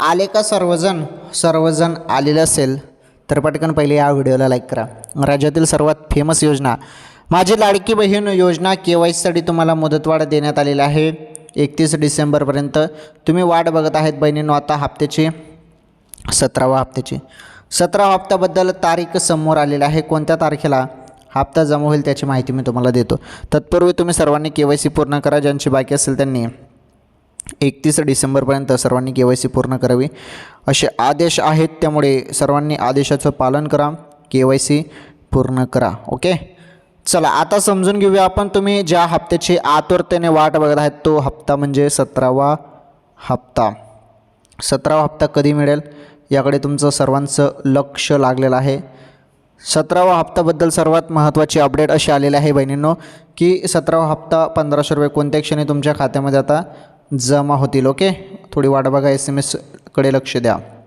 आले का सर्वजण आलेले असेल तर पटकन पहिले या व्हिडिओला लाईक करा। राज्यातील सर्वात फेमस योजना माझी लाडकी बहीण योजना KYCसाठी तुम्हाला मुदतवाढ देण्यात आलेली आहे 31 डिसेंबरपर्यंत। तुम्ही वाट बघत आहेत बहिणींनो आता हप्त्याची 17व्या हप्त्याची। 17व्या हप्त्याबद्दल तारीख समोर आलेली आहे। कोणत्या तारखेला हप्ता जमा होईल त्याची माहिती मी तुम्हाला देतो। तत्पूर्वी तुम्ही सर्वांनी KYC पूर्ण करा। ज्यांची बाकी असेल त्यांनी 31 डिसेंबरपर्यंत सर्वांनी KYC पूर्ण करावी असे आदेश आहेत। त्यामुळे सर्वांनी आदेशाचं पालन करा, KYC पूर्ण करा। ओके, चला आता समजून घेऊया आपण तुम्ही ज्या हप्त्याची आतुरतेने वाट बघत आहात तो हप्ता म्हणजे 17वा हप्ता। 17वा हप्ता कधी मिळेल याकडे तुमचं सर्वांचं लक्ष लागलेलं आहे। 17वा हप्त्याबद्दल सर्वात महत्त्वाची अपडेट अशी आलेली आहे बहिणींनो की 17वा हप्ता 1500 रुपये कोणत्या क्षणी तुमच्या खात्यामध्ये आता जमा होतील। ओके, थोडी वाट बघा, SMS कडे लक्ष द्या।